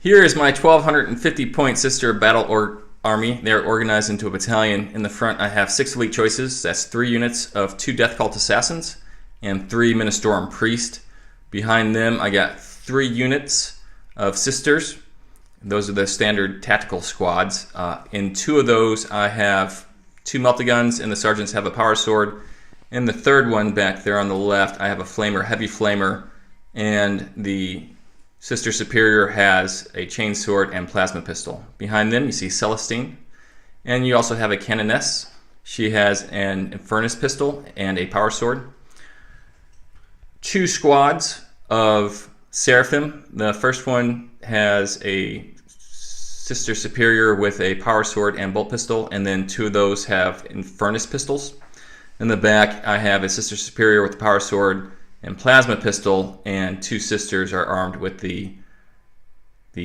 Here is my 1250 point sister battle army. They're organized into a battalion. In the front I have 6 elite choices. That's 3 units of 2 Death Cult assassins and 3 Ministorum priest. Behind them I got 3 units of sisters. Those are the standard tactical squads. In 2 of those I have 2 multi-guns and the sergeants have a power sword. In the third one back there on the left I have a flamer, heavy flamer, and the Sister Superior has a chainsword and plasma pistol. Behind them you see Celestine, and you also have a Canoness. She has an Infernus pistol and a power sword. 2 squads of Seraphim. The first one has a Sister Superior with a power sword and bolt pistol, and then 2 of those have Infernus pistols. In the back I have a Sister Superior with a power sword and plasma pistol, and 2 sisters are armed with the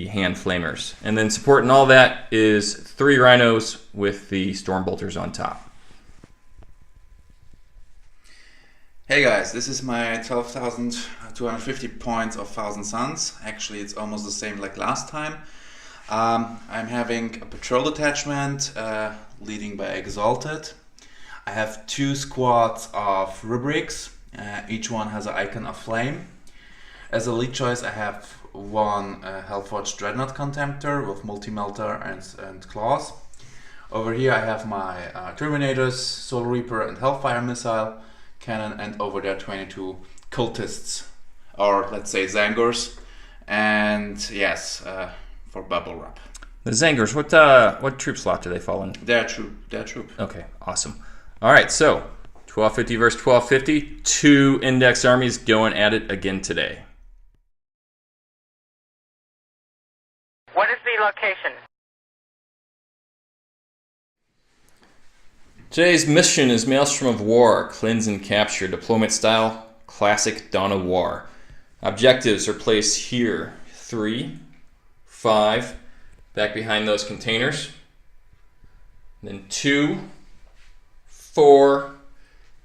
hand flamers. And then supporting all that is 3 rhinos with the storm bolters on top. Hey guys, this is my 12,250 points of Thousand Suns. Actually it's almost the same like last time. I'm having a patrol detachment leading by Exalted. I have 2 squads of rubrics. Each one has an icon of flame. As a lead choice I have 1 Hellforged Dreadnought Contemptor with multi-melter and claws. Over here I have my Terminators, Soul Reaper and Hellfire Missile Cannon, and over there 22 Cultists, or let's say Zangors, and yes, for Bubble Wrap. The Zangors, what troop slot do they fall in? They're troop. Okay, awesome. Alright, so 1250 versus 1250, 2 index armies going at it again today. What is the location? Today's mission is Maelstrom of War, cleanse and capture, deployment style, classic Dawn of War. Objectives are placed here, 3, 5, back behind those containers, then 2, 4,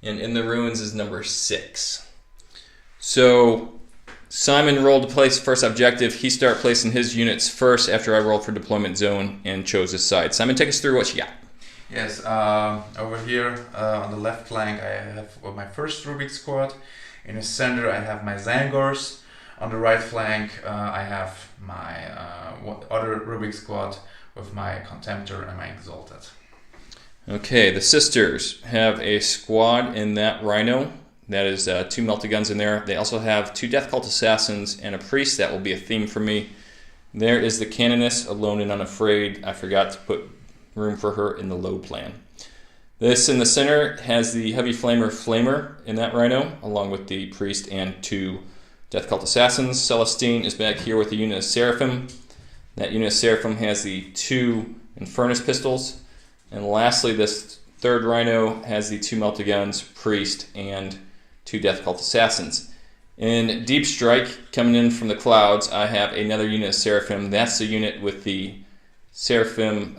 and in the ruins is number 6. So Simon rolled to place first objective. He started placing his units first after I rolled for deployment zone and chose his side. Simon, take us through what you got. Yes, over here on the left flank I have my first Rubik squad. In the center I have my Zangors. On the right flank I have my other Rubik squad with my Contemptor and my Exalted. Okay, the sisters have a squad in that Rhino. That is 2 multi-guns in there. They also have 2 Death Cult assassins and a priest. That will be a theme for me. There is the Canoness, alone and unafraid. I forgot to put room for her in the load plan. This in the center has the heavy flamer in that Rhino, along with the priest and 2 Death Cult assassins. Celestine is back here with the unit of Seraphim. That unit of Seraphim has the 2 Infernus pistols. And lastly, this third Rhino has the 2 multi-guns, priest, and 2 Death Cult assassins. In Deep Strike, coming in from the clouds, I have another unit of Seraphim. That's the unit with the Seraphim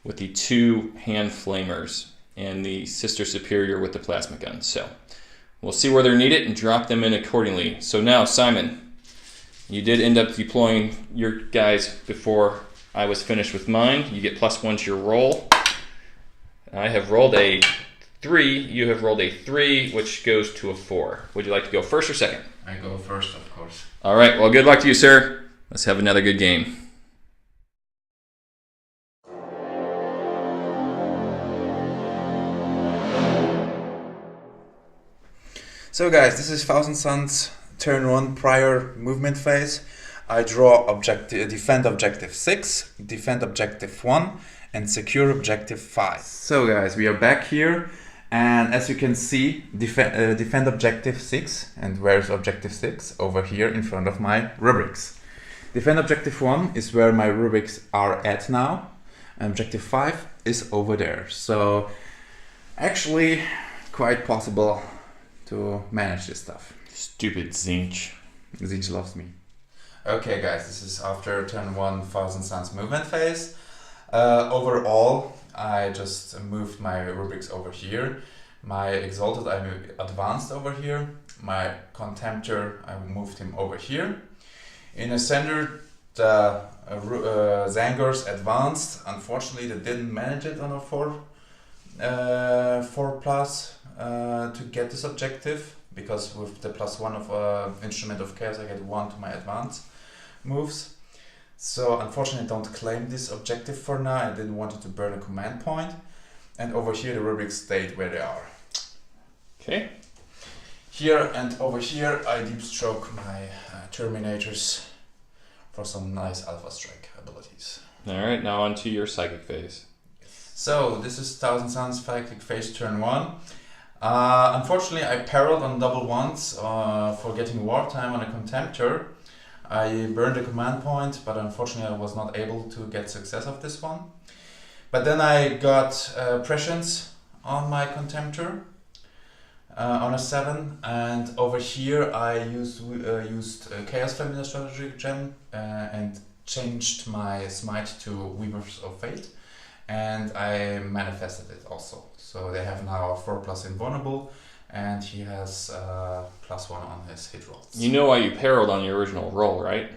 with the 2 hand flamers and the Sister Superior with the plasma gun. So we'll see where they're needed and drop them in accordingly. So now, Simon, you did end up deploying your guys before I was finished with mine. You get +1 to your roll. I have rolled a 3. You have rolled a 3, which goes to a 4. Would you like to go first or second? I go first, of course. All right. Well, good luck to you, sir. Let's have another good game. So guys, this is Thousand Suns turn 1 prior movement phase. I draw defend objective 6, defend objective 1, and secure objective 5. So guys, we are back here, and as you can see, defend objective 6. And where's objective 6? Over here in front of my rubrics. Defend objective 1 is where my rubrics are at now, and objective 5 is over there. So actually quite possible to manage this stuff. Stupid Zinch. Zinch loves me. Okay guys, this is after turn 1 Thousand Suns movement phase. Overall, I just moved my rubrics over here. My Exalted I advanced over here. My Contemptor I moved him over here. In the center the Zangors advanced. Unfortunately, they didn't manage it on a 4 plus to get this objective, because with the +1 of Instrument of Chaos I get 1 to my advance moves. So unfortunately I don't claim this objective for now. I didn't want to burn a command point. And over here the rubrics stayed where they are. Okay. Here and over here I deep stroke my Terminators for some nice Alpha Strike abilities. Alright, now on to your Psychic phase. So this is 1000 Suns Psychic phase turn 1. Unfortunately I parried on double ones for getting wartime on a Contemptor. I burned a command point, but unfortunately I was not able to get success of this one. But then I got Prescience on my Contemptor on a 7, and over here I used Chaos Feminine Strategic Gem and changed my Smite to Weavers of Fate, and I manifested it also. So they have now a 4+ invulnerable, and he has +1 on his hit rolls. You know why you parried on your original roll, right?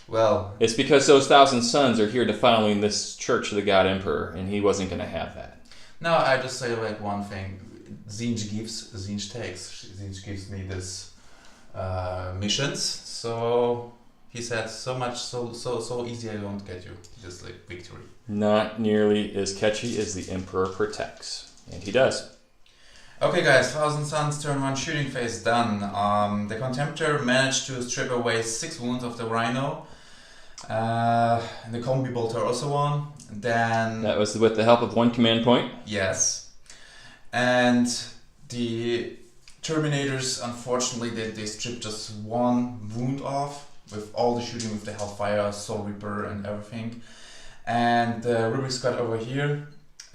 Well, it's because those 1000 Suns are here defiling this Church of the God Emperor, and he wasn't going to have that. No, I just say like one thing. Zinj gives, Zinj takes. Zinj gives me this missions, so he said so easy I don't get you this like victory. Not nearly as catchy as the Emperor protects, and he does. Okay guys, 1000 Suns turn 1 shooting phase done. The Contemptor managed to strip away 6 wounds of the Rhino. And the Combi Bolter also won. Then that was with the help of 1 command point. Yes. And the Terminators, unfortunately, they stripped just 1 wound off with all the shooting with the Hellfire, Soul Reaper and everything. And the Rubik's got over here.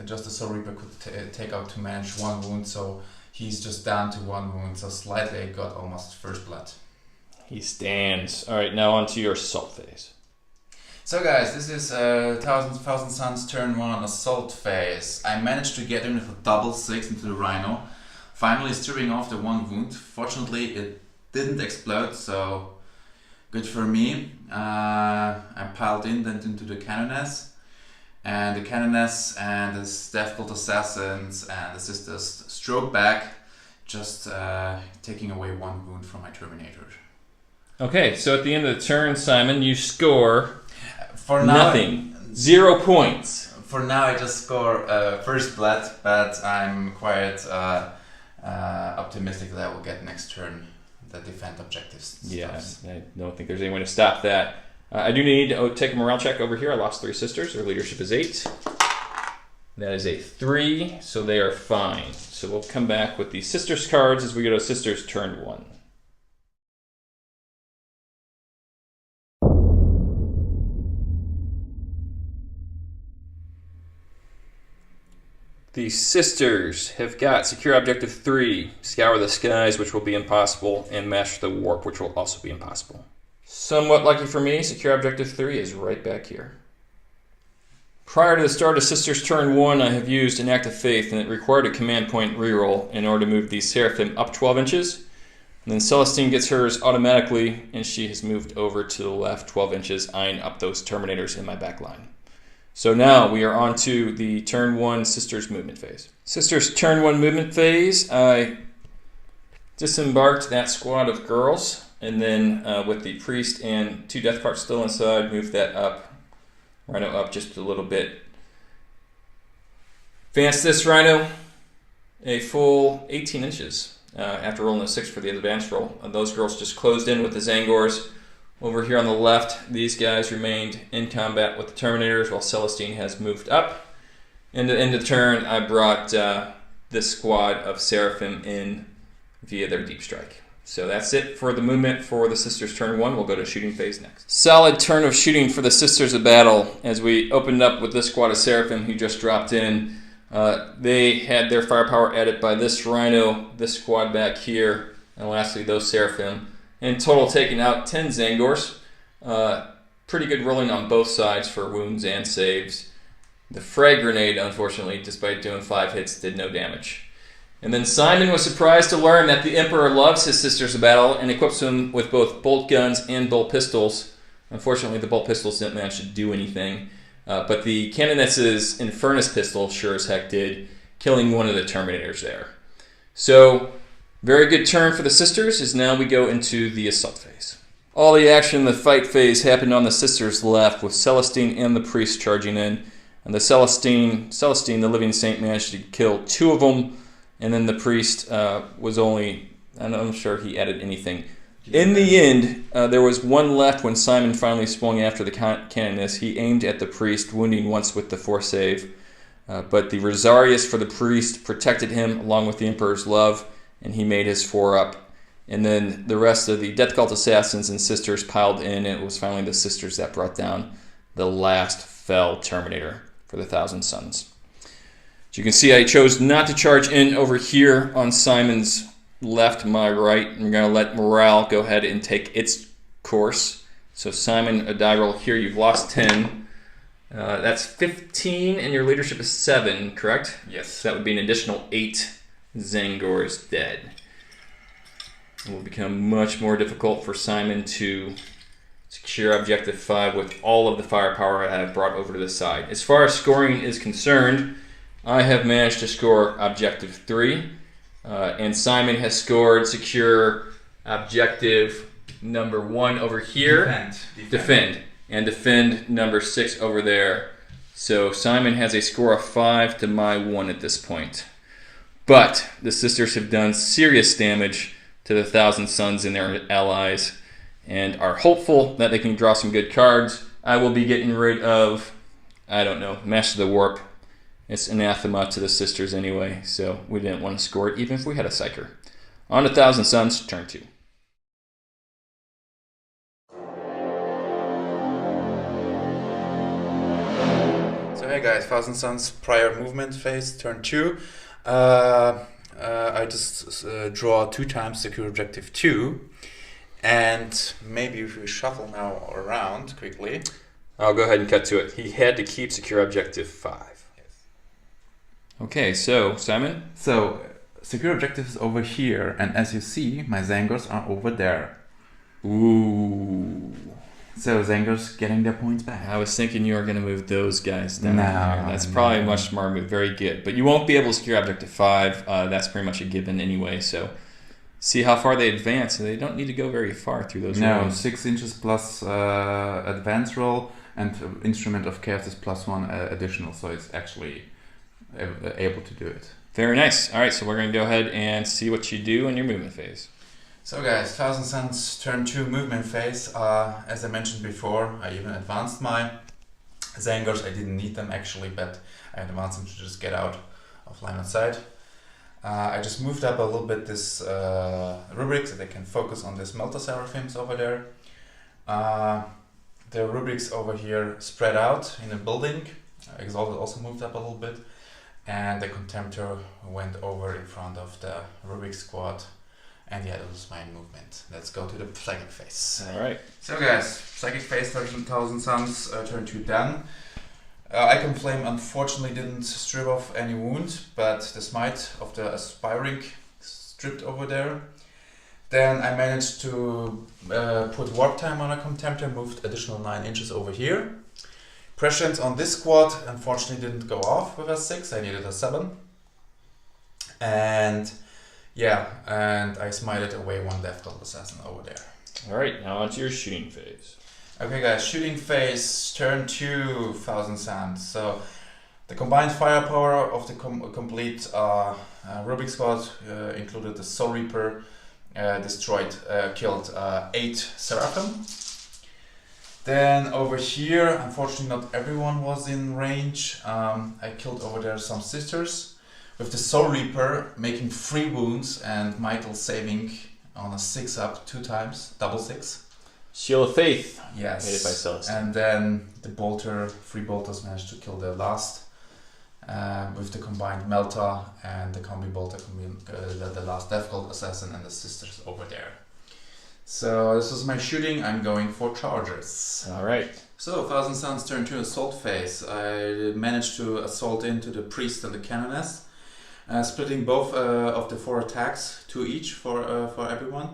Just the Soul Reaper could take out to manage 1 wound, so he's just down to 1 wound, so slightly I got almost first blood. He stands. Alright, now on to your Assault phase. So guys, this is 1000 Suns turn 1 Assault phase. I managed to get him with a double 6 into the Rhino, finally stripping off the 1 wound. Fortunately it didn't explode, so good for me. I piled in then into the Canoness. And the Canoness and the Death Cult Assassins and the Sisters stroke back, just taking away 1 wound from my Terminator. Okay, so at the end of the turn, Simon, you score for now, nothing. 0 points. For now I just score first blood, but I'm quite optimistic that I will get next turn the defend objectives. Yeah, I don't think there's any way to stop that. I do need to take a morale check over here. I lost 3 sisters. Their leadership is 8. That is a 3, so they are fine. So we'll come back with the sisters cards as we go to sisters turn 1. The sisters have got Secure Objective 3, Scour the Skies, which will be impossible, and Master the Warp, which will also be impossible. Somewhat lucky for me, Secure Objective 3 is right back here. Prior to the start of Sisters Turn 1, I have used an Act of Faith, and it required a command point reroll in order to move the Seraphim up 12 inches. And then Celestine gets hers automatically, and she has moved over to the left 12 inches, eyeing up those Terminators in my back line. So now we are on to the Turn 1 Sisters movement phase. Sisters Turn 1 movement phase, I disembarked that squad of girls, and then with the priest and 2 death carts still inside, moved that up, Rhino up just a little bit. Advanced this Rhino a full 18 inches after rolling a 6 for the advanced roll. Those girls just closed in with the Zangors. Over here on the left, these guys remained in combat with the Terminators while Celestine has moved up. And at the end of the turn, I brought this squad of Seraphim in via their deep strike. So that's it for the movement for the Sisters turn 1. We'll go to shooting phase next. Solid turn of shooting for the Sisters of Battle as we opened up with this squad of Seraphim who just dropped in. They had their firepower added by this Rhino, this squad back here, and lastly those Seraphim. In total taking out 10 Zangors. Pretty good rolling on both sides for wounds and saves. The frag grenade, unfortunately, despite doing 5 hits, did no damage. And then Simon was surprised to learn that the Emperor loves his Sisters of Battle and equips them with both bolt guns and bolt pistols. Unfortunately, the bolt pistols didn't manage to do anything. But the Canoness's Infernus pistol sure as heck did, killing one of the Terminators there. So, very good turn for the Sisters, as now we go into the assault phase. All the action in the fight phase happened on the Sisters' left, with Celestine and the Priest charging in. And the Celestine, the Living Saint, managed to kill 2 of them, and then the Priest was only, I'm not sure he added anything. In the end, there was one left when Simon finally swung after the Canoness. He aimed at the Priest, wounding once with the force save. But the Rosarius for the Priest protected him along with the Emperor's Love, and he made his 4 up. And then the rest of the Death Cult Assassins and Sisters piled in, and it was finally the Sisters that brought down the last fell Terminator for the Thousand Suns. As you can see, I chose not to charge in over here on Simon's left, my right. I'm going to let morale go ahead and take its course. So Simon, a die roll here, you've lost 10. That's 15, and your leadership is 7, correct? Yes. So that would be an additional 8 Zangors dead. It will become much more difficult for Simon to secure Objective 5 with all of the firepower I have brought over to the side. As far as scoring is concerned, I have managed to score Objective 3. And Simon has scored secure Objective number 1 over here. Defend. And defend number 6 over there. So Simon has a score of 5 to my 1 at this point. But the Sisters have done serious damage to the Thousand Suns and their allies, and are hopeful that they can draw some good cards. I will be getting rid of, I don't know, Master of the Warp. It's anathema to the Sisters anyway, so we didn't want to score it even if we had a Psyker. On to Thousand Suns, turn 2. So hey guys, Thousand Suns prior movement phase, turn 2. I just draw 2 times secure Objective 2. And maybe if we shuffle now around quickly. I'll go ahead and cut to it. He had to keep secure Objective 5. Okay, so Simon? So, secure objective is over here, and as you see, my Zangors are over there. Ooh. So Zangors getting their points back. I was thinking you were going to move those guys down No, there. That's probably a much smarter move. Very good. But you won't be able to secure Objective 5. That's pretty much a given anyway, so see how far they advance. They don't need to go very far through those rows. 6 inches plus advance roll, and Instrument of Chaos is +1 additional, so it's actually able to do it. Very nice. All right, so we're going to go ahead and see what you do in your movement phase. So guys, Thousand Suns turn 2 movement phase. As I mentioned before, I even advanced my Zangors. I didn't need them actually, but I advanced them to just get out of line of sight. I just moved up a little bit this rubric so they can focus on this Melta Seraphims over there. The rubrics over here spread out in a building. Exalted also moved up a little bit. And the Contemptor went over in front of the Rubik squad. And yeah, that was my movement. Let's go to the Psychic phase. Alright. So guys, Psychic phase, Thousand Suns, turn 2 done. Icon Flame unfortunately didn't strip off any wound, but the Smite of the Aspiring stripped over there. Then I managed to put Warp Time on a Contemptor, moved additional 9 inches over here. Prescience on this squad unfortunately didn't go off with a 6, I needed a 7. And yeah, and I smited away 1 Death Cult Assassin over there. Alright, now onto your shooting phase. Okay guys, shooting phase, turn 2, Thousand Suns. So the combined firepower of the complete Rubik squad included the Soul Reaper, killed 8 Seraphim. Then over here, unfortunately not everyone was in range. I killed over there some Sisters, with the Soul Reaper making 3 wounds and Michael saving on a 6-up 2 times, double 6. Shield of Faith. Yes. Made it by Celestine. And then the bolter, 3 bolters managed to kill the last with the combined Melta and the combi bolter, the last Death Cult Assassin and the Sisters over there. So this is my shooting. I'm going for charges. Alright. So Thousand Suns turn 2 assault phase. I managed to assault into the Priest and the Canoness, splitting both of the 4 attacks, 2 each for everyone.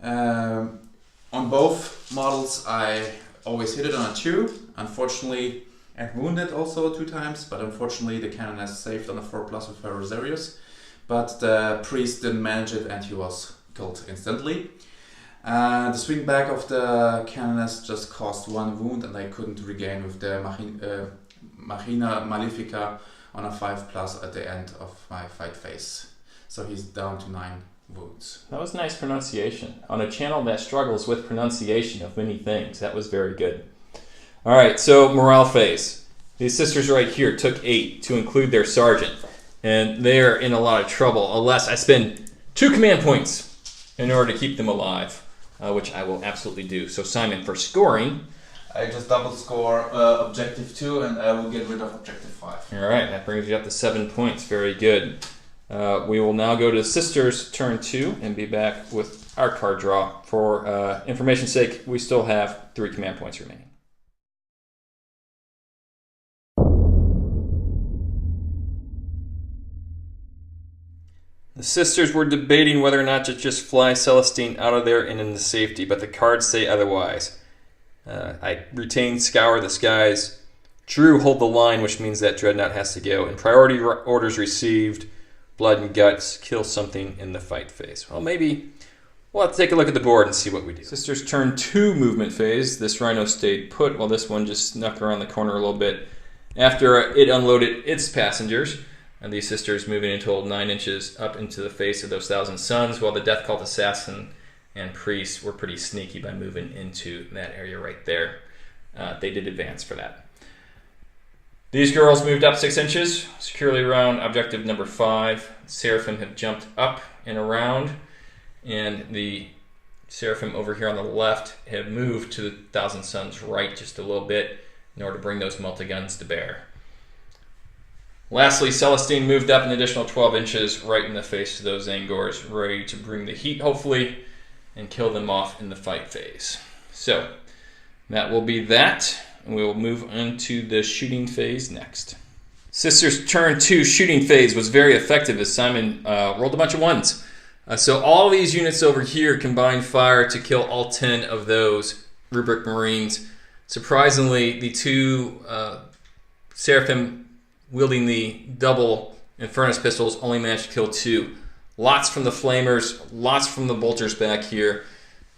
On both models I always hit it on a 2. Unfortunately, and wounded also 2 times, but unfortunately the Canoness saved on a 4+ with her Rosarius. But the priest didn't manage it and he was killed instantly. The swing back of the Canoness just caused 1 wound and I couldn't regain with the Machina Malefica on a 5+ at the end of my fight phase. So he's down to 9 wounds. That was nice pronunciation. On a channel that struggles with pronunciation of many things, that was very good. All right, so morale phase. These sisters right here took 8 to include their sergeant. And they're in a lot of trouble unless I spend 2 command points in order to keep them alive, which I will absolutely do. So Simon, for scoring, I just double score objective 2 and I will get rid of objective 5. all right, that brings you up to 7 points. Very good. We will now go to Sisters turn 2 and be back with our card draw. For information's sake, we still have 3 command points remaining. The sisters were debating whether or not to just fly Celestine out of there and into safety, but the cards say otherwise. I retain Scour the Skies. Drew hold the line, which means that Dreadnought has to go. And priority orders received, Blood and Guts, kill something in the fight phase. Well, maybe we'll have to take a look at the board and see what we do. Sisters turn 2 movement phase. This Rhino stayed put while this one just snuck around the corner a little bit after it unloaded its passengers. And these sisters moving a total 9 inches up into the face of those Thousand Suns, while the Death Cult Assassin and Priest were pretty sneaky by moving into that area right there. They did advance for that. These girls moved up 6 inches, securely around objective number 5. Seraphim have jumped up and around, and the Seraphim over here on the left have moved to the Thousand Suns right just a little bit in order to bring those multi-guns to bear. Lastly, Celestine moved up an additional 12 inches right in the face of those Zangors, ready to bring the heat, hopefully, and kill them off in the fight phase. So, that will be that, and we will move on to the shooting phase next. Sisters turn 2 shooting phase was very effective as Simon rolled a bunch of 1s. So all these units over here combined fire to kill all 10 of those Rubric Marines. Surprisingly, the 2 Seraphim wielding the double Infernus pistols only managed to kill 2. Lots from the Flamers, lots from the Bolters back here.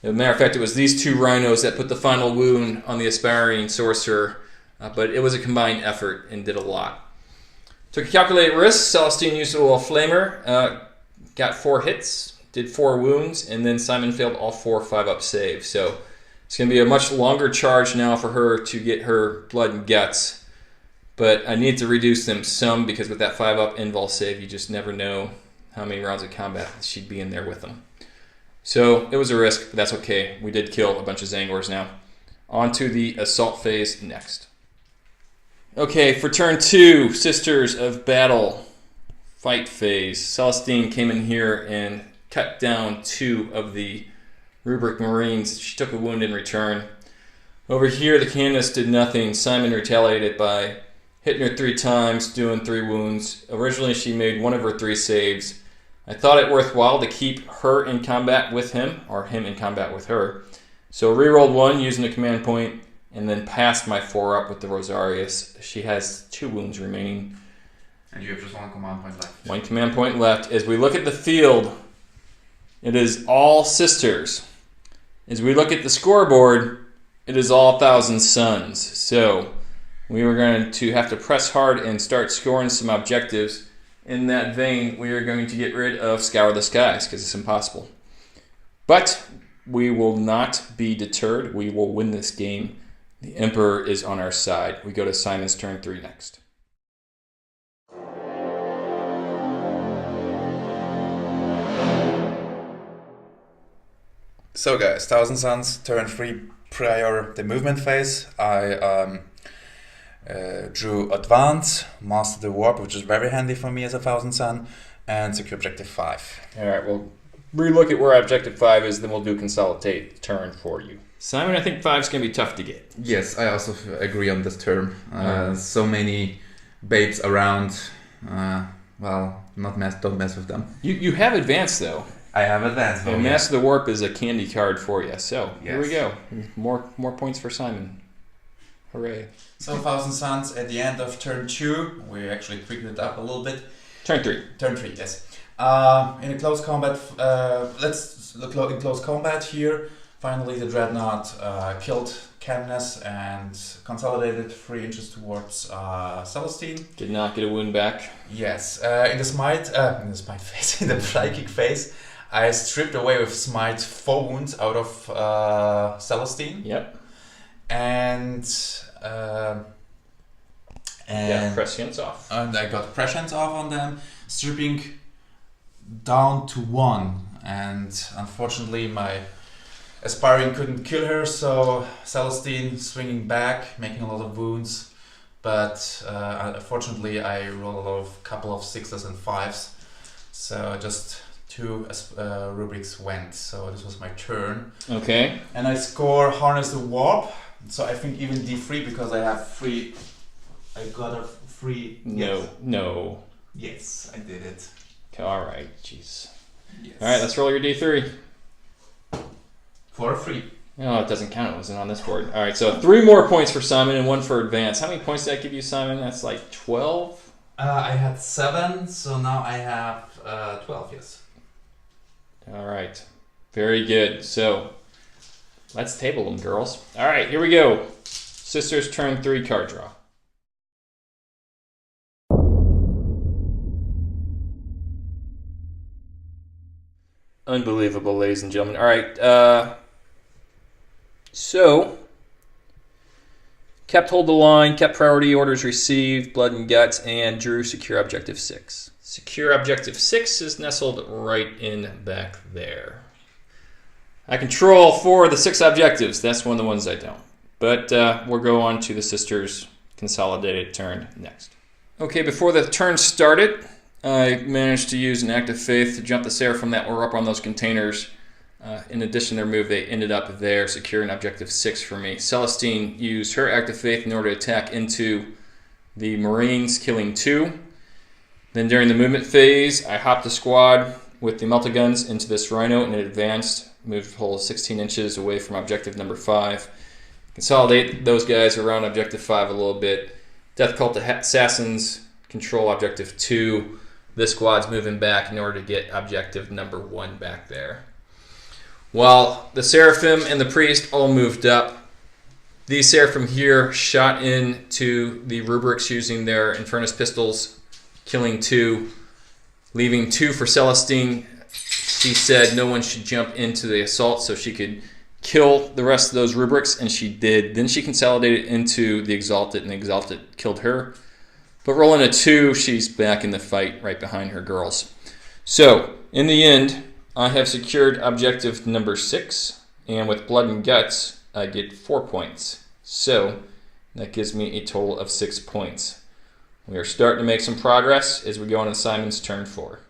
As a matter of fact, it was these 2 Rhinos that put the final wound on the Aspiring Sorcerer, but it was a combined effort and did a lot. Took a calculated risk. Celestine used a little Flamer, got 4 hits, did 4 wounds, and then Simon failed all 4 5-up saves. So it's going to be a much longer charge now for her to get her Blood and Guts. But I need to reduce them some because with that 5-up invul save, you just never know how many rounds of combat she'd be in there with them. So it was a risk, but that's okay. We did kill a bunch of Zangors now. On to the assault phase next. Okay, for turn 2, Sisters of Battle, fight phase. Celestine came in here and cut down 2 of the Rubric Marines. She took a wound in return. Over here, the Canoness did nothing. Simon retaliated by hitting her 3 times, doing 3 wounds. Originally, she made 1 of her 3 saves. I thought it worthwhile to keep her in combat with him, or him in combat with her. So rerolled 1 using a command point, and then passed my 4-up with the Rosarius. She has 2 wounds remaining. And you have just 1 command point left. 1 command point left. As we look at the field, it is all sisters. As we look at the scoreboard, it is all Thousand Suns. So we are going to have to press hard and start scoring some objectives. In that vein, we are going to get rid of Scour the Skies because it's impossible. But we will not be deterred. We will win this game. The Emperor is on our side. We go to Simon's turn 3 next. So guys, Thousand Suns, turn 3 prior the movement phase. I drew Advance, Master the Warp, which is very handy for me as a Thousand Sun, and secure objective 5. Alright, we'll relook at where objective 5 is, then we'll do Consolidate turn for you. Simon, I think 5 is going to be tough to get. Yes, I also agree on this term. So many babes around. Well, don't mess with them. You have Advance, though. I have Advance. And Master the Warp is a candy card for you, so yes. Here we go. More points for Simon. Hooray. So 1000 Suns at the end of turn 2. We actually quickened it up a little bit. Turn 3. Turn 3, yes. In a close combat, let's look in close combat here. Finally, the Dreadnought killed Cadmus and consolidated 3 inches towards Celestine. Did not get a wound back. Yes, in the smite phase, in the psychic phase, I stripped away with smite 4 wounds out of Celestine. Yep. And prescience off. And I got prescience off on them, stripping down to 1. And unfortunately, my aspiring couldn't kill her, so Celestine swinging back, making a lot of wounds. But unfortunately, I rolled a couple of 6s and 5s, so just 2 rubrics went. So this was my turn. Okay. And I score Harness the Warp. So I think even D3 because I have 3. I got a 3. No. Yes, I did it. Okay, alright, jeez. Yes. Alright, let's roll your D3. For a 3. No, it doesn't count. It wasn't on this board. Alright, so 3 more points for Simon and 1 for advance. How many points did that give you, Simon? That's like 12? I had 7, so now I have 12, yes. Alright, very good. So, let's table them, girls. Alright, here we go. Sisters, turn 3, card draw. Unbelievable, ladies and gentlemen. Alright, so, kept hold the line, kept priority orders received, blood and guts, and drew secure objective 6. Secure objective 6 is nestled right in back there. I control 4 of the 6 objectives. That's one of the ones I don't. But we'll go on to the sisters' consolidated turn next. Okay, before the turn started, I managed to use an act of faith to jump the Seraphim that were up on those containers. In addition to their move, they ended up there, securing objective 6 for me. Celestine used her act of faith in order to attack into the Marines, killing 2. Then during the movement phase, I hopped the squad with the multi-guns into this Rhino and it advanced, moved a whole 16 inches away from objective number 5. Consolidate those guys around objective 5 a little bit. Death Cult Assassins control objective 2. This squad's moving back in order to get objective number 1 back there. While the Seraphim and the Priest all moved up, these Seraphim here shot into the rubrics using their Infernus pistols, killing 2, leaving 2 for Celestine. She said no one should jump into the assault so she could kill the rest of those rubrics, and she did. Then she consolidated into the Exalted, and the Exalted killed her. But rolling a 2, she's back in the fight right behind her girls. So, in the end, I have secured objective number 6, and with blood and guts, I get 4 points. So, that gives me a total of 6 points. We are starting to make some progress as we go on to Simon's turn 4.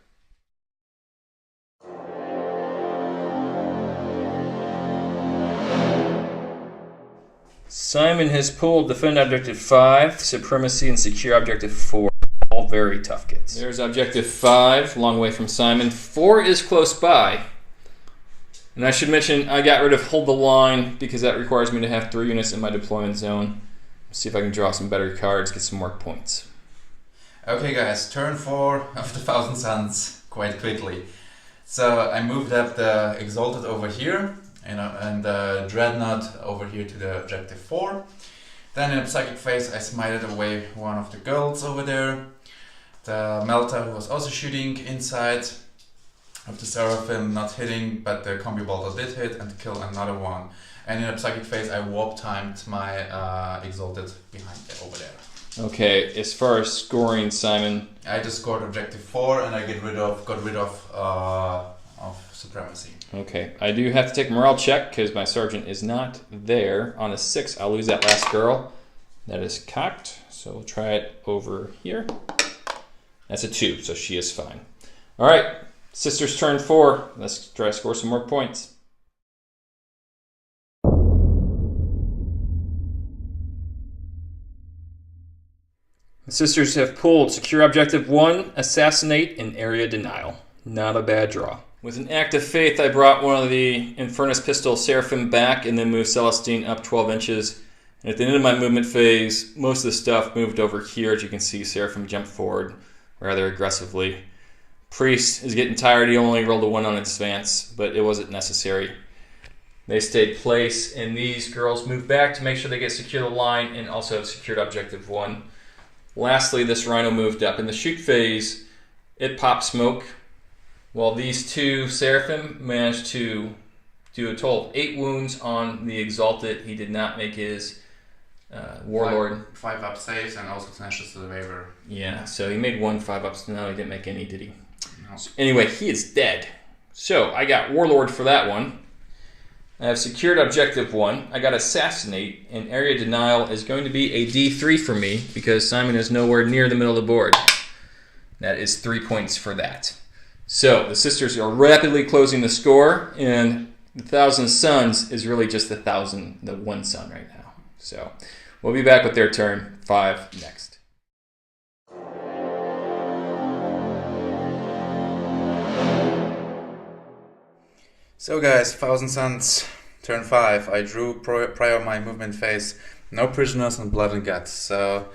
Simon has pulled Defend Objective 5, Supremacy, and Secure Objective 4. All very tough kits. There's Objective 5, long way from Simon. 4 is close by. And I should mention, I got rid of Hold the Line because that requires me to have 3 units in my deployment zone. See if I can draw some better cards, get some more points. Okay guys, turn 4 of the 1000 Suns, quite quickly. So I moved up the Exalted over here, and the Dreadnought over here to the objective 4. Then in the Psychic phase I smited away one of the girls over there. The Melta, who was also shooting inside of the Seraphim, not hitting, but the Combi Bolter did hit and kill another one. And in the Psychic phase I warp timed my Exalted behind over there. Okay, as far as scoring, Simon, I just scored objective 4 and I got rid of Supremacy. okay, I do have to take a morale check because my sergeant is not there. On a 6, I'll lose that last girl. That is cocked, so we'll try it over here. That's a 2, so she is fine. All right, sister's turn 4. Let's try to score some more points. The sisters have pulled Secure Objective 1, Assassinate, and Area Denial. Not a bad draw. With an act of faith, I brought one of the Infernus Pistol Seraphim back and then moved Celestine up 12 inches And at the end of my movement phase, most of the stuff moved over here. As you can see, Seraphim jumped forward rather aggressively. Priest is getting tired. He only rolled a 1 on advance, but it wasn't necessary. They stayed place, and these girls moved back to make sure they get secure the line and also secured objective 1. Lastly, this Rhino moved up. In the shoot phase, it popped smoke, while these 2 Seraphim managed to do a total of 8 wounds on the Exalted. He did not make his Warlord. 5 up saves and also smashes to the waiver. Yeah, so he made 1 5-ups. No, he didn't make any, did he? No. So anyway, he is dead. So I got Warlord for that one. I have secured objective 1. I got Assassinate, and Area Denial is going to be a D3 for me because Simon is nowhere near the middle of the board. That is 3 points for that. So the sisters are rapidly closing the score, and the 1,000 Suns is really just the 1 sun right now. So we'll be back with their turn 5 next. So guys, 1,000 Suns, turn 5. I drew prior my movement phase. No prisoners and blood and guts. So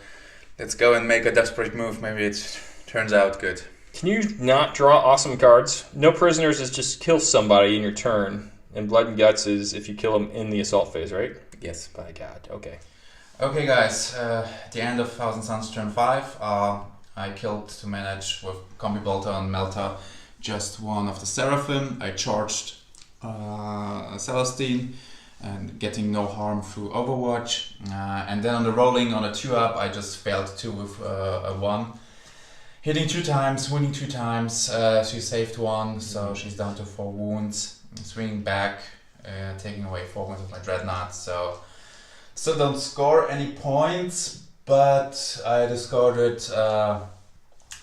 let's go and make a desperate move. Maybe it turns out good. Can you not draw awesome cards? No prisoners is just kill somebody in your turn. And blood and guts is if you kill them in the assault phase, right? Yes. By God, okay. Okay guys, the end of 1,000 Suns turn 5. I killed to manage with Combi Bolter and Melter just one of the Seraphim. I charged Celestine and getting no harm through Overwatch. And then on the rolling on a 2-up, I just failed 2 with a 1. Hitting 2 times, winning 2 times, she saved 1, so she's down to 4 wounds. Swinging back, taking away 4 wounds with my Dreadnought, so still don't score any points, but I discarded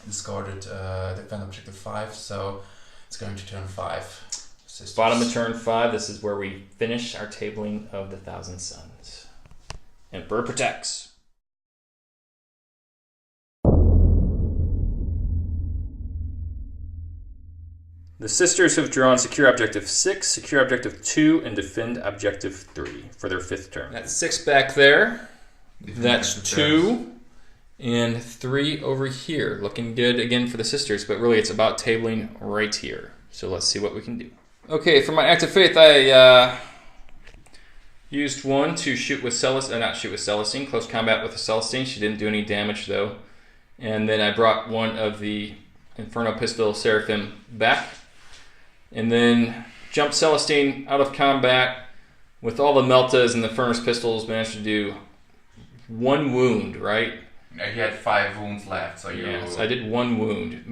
defend objective 5, so it's going to turn 5. Sisters. Bottom of turn 5, this is where we finish our tabling of the 1,000 Suns. Emperor protects. The sisters have drawn secure objective 6, secure objective 2, and defend objective 3 for their 5th turn. That's 6 back there. That's 2 and 3 over here. Looking good again for the sisters, but really it's about tabling right here. So let's see what we can do. Okay, for my Act of Faith, I used 1 to shoot with Celestine, close combat with the Celestine. She didn't do any damage though. And then I brought 1 of the Inferno Pistol Seraphim back. And then jumped Celestine out of combat with all the Meltas and the Furnace Pistols, managed to do 1 wound, right? He had 5 wounds left, so you... Yes, I did 1 wound.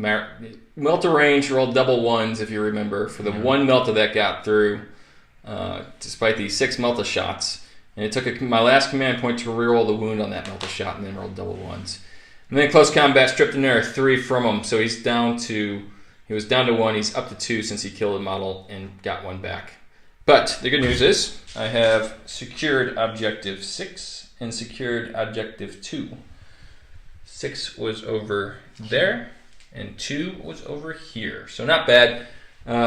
Melta range rolled double 1s, if you remember, for the 1 Melta that got through, despite the 6 Melta shots. And it took my last command point to reroll the wound on that Melta shot, and then rolled double 1s. And then close combat stripped another 3 from him, so he's down to... He was down to 1, he's up to 2 since he killed a model and got 1 back. But the good news is, I have secured objective 6 and secured objective 2. 6 was over there, and 2 was over here. So not bad.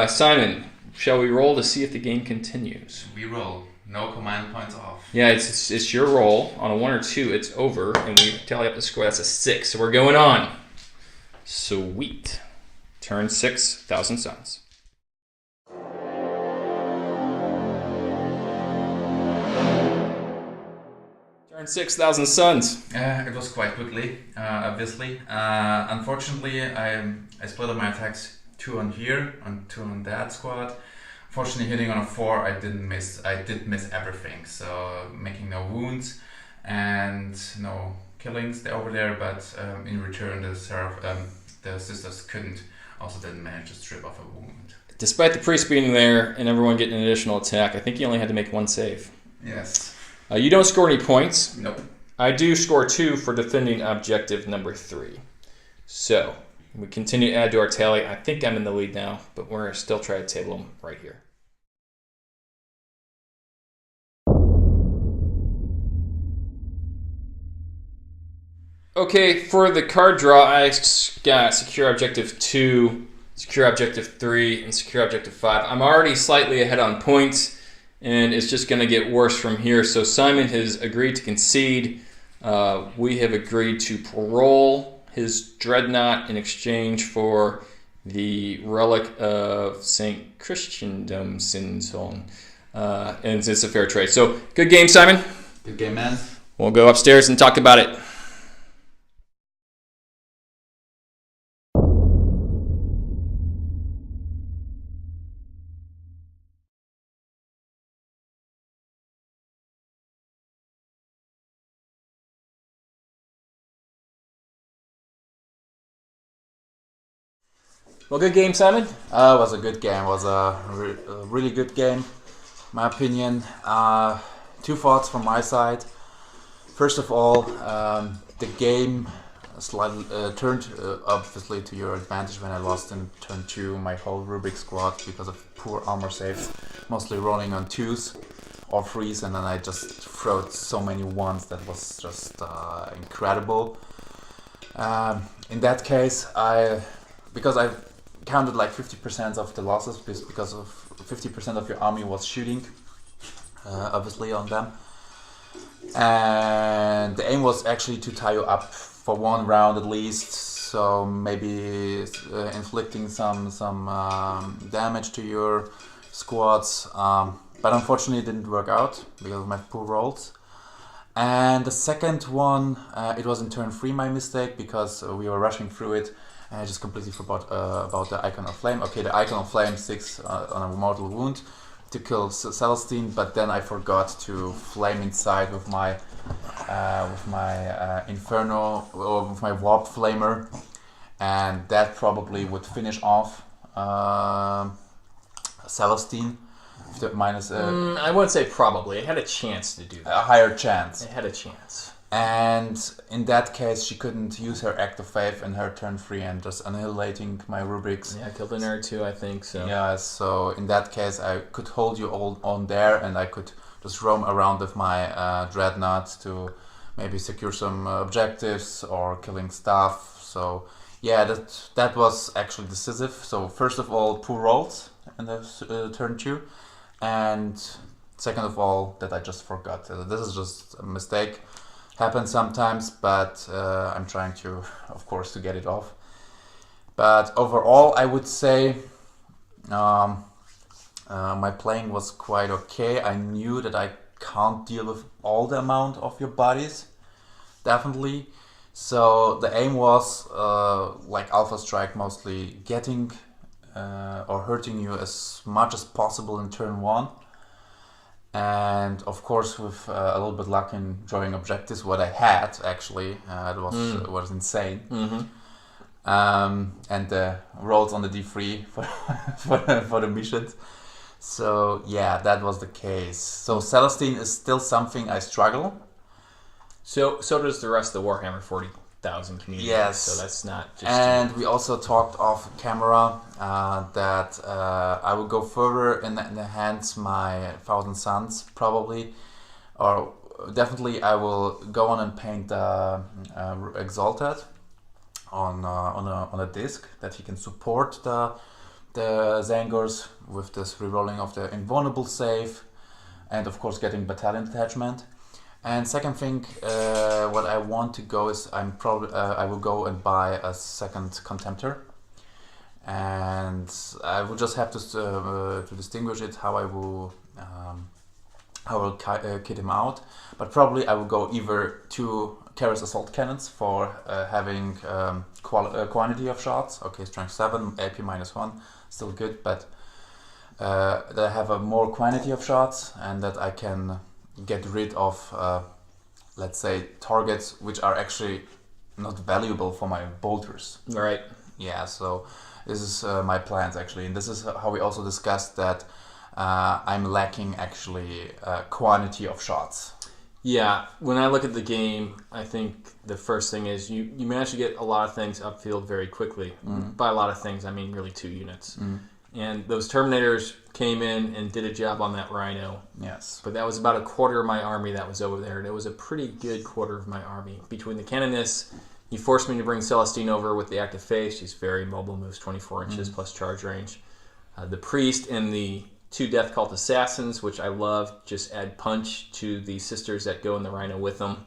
Simon, shall we roll to see if the game continues? We roll. No command points off. Yeah, it's your roll. On a 1 or 2, it's over, and we tally up the score. That's a 6, so we're going on. Sweet. Turn 6, 1,000 Suns. Turn 6, 1,000 Suns. It was quite quickly, obviously. Unfortunately, I split up my attacks 2 on here and 2 on that squad. Fortunately, hitting on a 4, I did miss everything. So making no wounds and no killings over there. But in return, the sisters didn't manage to strip off a wound. Despite the priest being there and everyone getting an additional attack, I think you only had to make 1 save. Yes. You don't score any points. Nope. I do score 2 for defending objective number 3. So, we continue to add to our tally. I think I'm in the lead now, but we're still trying to table them right here. Okay, for the card draw, I got secure objective 2, secure objective 3, and secure objective 5. I'm already slightly ahead on points, and it's just going to get worse from here. So Simon has agreed to concede. We have agreed to parole his dreadnought in exchange for the relic of St. Christendom Sinson. And it's a fair trade. So, good game, Simon. Good game, man. We'll go upstairs and talk about it. Well, good game, Simon. It was a good game. It was a really good game, my opinion. Two thoughts from my side. First of all, the game slightly turned obviously to your advantage when I lost in turn 2 my whole Rubik squad because of poor armor saves, mostly rolling on 2s or 3s, and then I just throwed so many 1s that was just incredible. In that case, because I counted like 50% of the losses because of 50% of your army was shooting, obviously on them, and the aim was actually to tie you up for 1 round at least, so maybe inflicting some damage to your squads, but unfortunately it didn't work out because of my poor rolls. And the second one, it was in turn 3 my mistake because we were rushing through it. I just completely forgot about the Icon of Flame. Okay, the Icon of Flame 6 on a mortal wound to kill Celestine, but then I forgot to flame inside with my Inferno or with my Warp Flamer, and that probably would finish off Celestine. Minus I wouldn't say probably. It had a chance to do that. A higher chance. It had a chance. And in that case, she couldn't use her Act of Faith in her turn 3 and just annihilating my Rubrics. Yeah, killed an nerd too, I think. So. Yeah, so in that case, I could hold you all on there, and I could just roam around with my dreadnoughts to maybe secure some objectives or killing stuff. So yeah, that was actually decisive. So first of all, poor rolls in the turn 2, and second of all, that I just forgot. This is just a mistake. Happens sometimes, but I'm trying to, of course, to get it off. But overall, I would say my playing was quite okay. I knew that I can't deal with all the amount of your bodies, definitely. So the aim was, like Alpha Strike, mostly getting or hurting you as much as possible in turn 1. And of course, with a little bit luck in drawing objectives, what I had actually, it was insane. Mm-hmm. And the rolls on the D3 for the missions. So yeah, that was the case. So Celestine is still something I struggle. So does the rest of the Warhammer 40,000 community. Yes. So that's not just. And we also talked off camera that I will go further and enhance my 1,000 Suns probably, or definitely I will go on and paint Exalted on a disc that he can support the Zangors with this rerolling of the invulnerable save, and of course getting battalion detachment. And second thing, what I want to go is I will go and buy a second Contemptor, and I will just have to distinguish it how I will kit him out. But probably I will go either 2 Keras assault cannons for having quantity of shots. Okay, strength 7, AP -1, still good, but that I have a more quantity of shots and that I can get rid of, let's say, targets which are actually not valuable for my bolters. Right. Yeah, so this is my plans actually, and this is how we also discussed that I'm lacking actually quantity of shots. Yeah, when I look at the game, I think the first thing is you manage to get a lot of things upfield very quickly. Mm-hmm. By a lot of things, I mean really 2 units. Mm-hmm. And those Terminators came in and did a job on that Rhino. Yes. But that was about a quarter of my army that was over there. And it was a pretty good quarter of my army. Between the Canonists, you forced me to bring Celestine over with the Active Faith. She's very mobile, moves 24 inches plus charge range. The Priest and the 2 Death Cult Assassins, which I love. Just add punch to the sisters that go in the Rhino with them.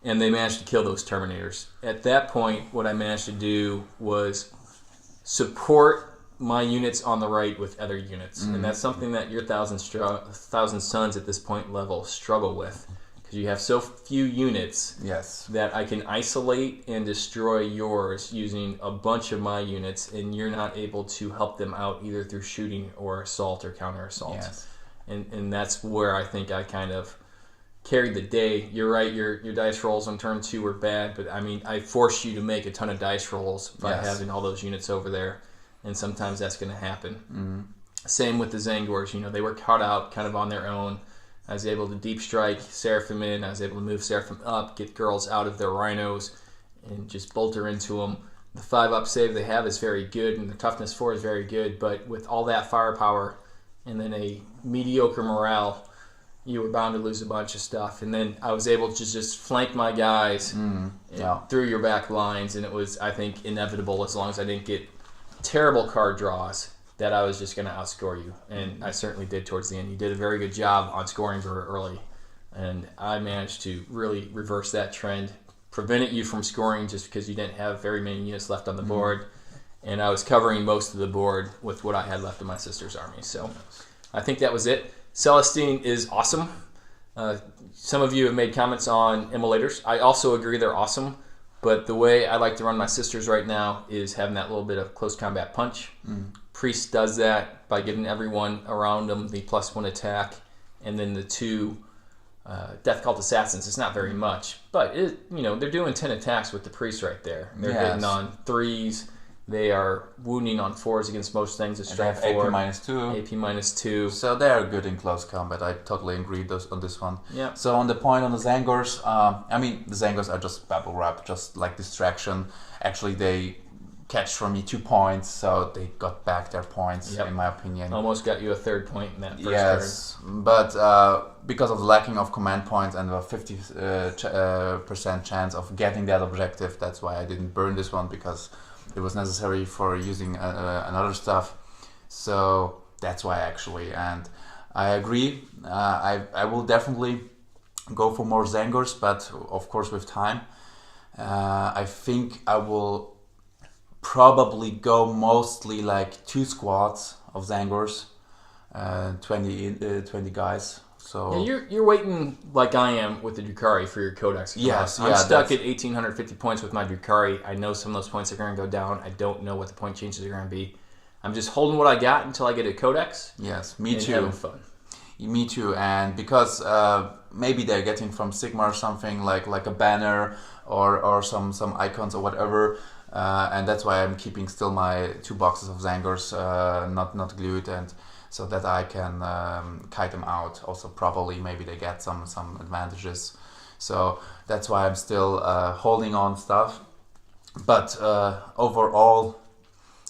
And they managed to kill those Terminators. At that point, what I managed to do was support my units on the right with other units. And that's something that your Thousand Sons at this point level struggle with. Because you have so few units that I can isolate and destroy yours using a bunch of my units, and you're not able to help them out either through shooting or assault or counter-assault. Yes. And that's where I think I kind of carried the day. You're right, your dice rolls on turn 2 were bad, but I mean, I forced you to make a ton of dice rolls by having all those units over there, and sometimes that's going to happen. Same with the Zangors. You know, they were caught out kind of on their own. I was able to deep strike Seraphim in. I was able to move Seraphim up, get girls out of their rhinos, and just bolter into them. The 5-up save they have is very good, and the toughness 4 is very good, but with all that firepower and then a mediocre morale, you were bound to lose a bunch of stuff. And then I was able to just flank my guys through your back lines, and it was, I think, inevitable as long as I didn't get terrible card draws that I was just going to outscore you. And I certainly did towards the end. You did a very good job on scoring very early, and I managed to really reverse that trend, prevented you from scoring just because you didn't have very many units left on the board, and I was covering most of the board with what I had left of my sister's army. So I think that was it. Celestine is awesome. Some of you have made comments on immolators. I also agree they're awesome, but the way I like to run my sisters right now is having that little bit of close combat punch. Priest does that by giving everyone around them the +1 attack, and then the 2 Death Cult Assassins. It's not very much, but they're doing 10 attacks with the Priest right there. They're hitting on 3s. They are wounding on 4s against most things. It's strength 4. AP -2. AP -2. So they are good in close combat. I totally agree on this one. Yeah. So on the point on the Zangors, I mean, the Zangors are just bubble wrap, just like distraction. Actually, they catch from me 2 points, so they got back their points, in my opinion. Almost got you a 3rd point in that first turn. But because of the lacking of command points and a 50% chance of getting that objective, that's why I didn't burn this one, because it was necessary for using another stuff. So that's why, actually. And I agree. I will definitely go for more Zangors, but of course with time. I think I will probably go mostly like 2 squads of Zangors, 20 guys. So you're waiting like I am with the Drukhari for your Codex. I'm stuck at 1,850 points with my Drukhari. I know some of those points are going to go down. I don't know what the point changes are going to be. I'm just holding what I got until I get a Codex. Yes, me too. Having fun. Me too, and because maybe they're getting from Sigma or something like a banner or some icons or whatever, and that's why I'm keeping still my 2 boxes of Zangors not glued, and so that I can kite them out also properly. Maybe they get some advantages. So that's why I'm still holding on stuff. But overall,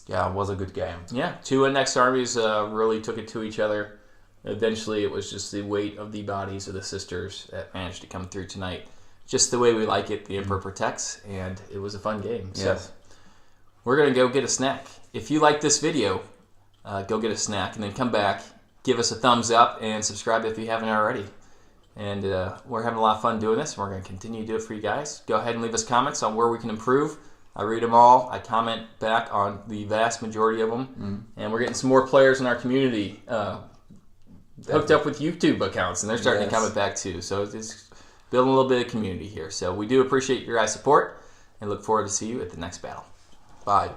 it was a good game. Yeah, 2 next armies really took it to each other. Eventually, it was just the weight of the bodies of the sisters that managed to come through tonight. Just the way we like it, the Emperor protects, and it was a fun game. Yes. So we're going to go get a snack. If you like this video, go get a snack and then come back, give us a thumbs up, and subscribe if you haven't already. And we're having a lot of fun doing this, and we're going to continue to do it for you guys. Go ahead and leave us comments on where we can improve. I read them all. I comment back on the vast majority of them. And we're getting some more players in our community hooked up with YouTube accounts, and they're starting to comment back too. So it's building a little bit of community here. So we do appreciate your guys' support and look forward to see you at the next battle. Bye.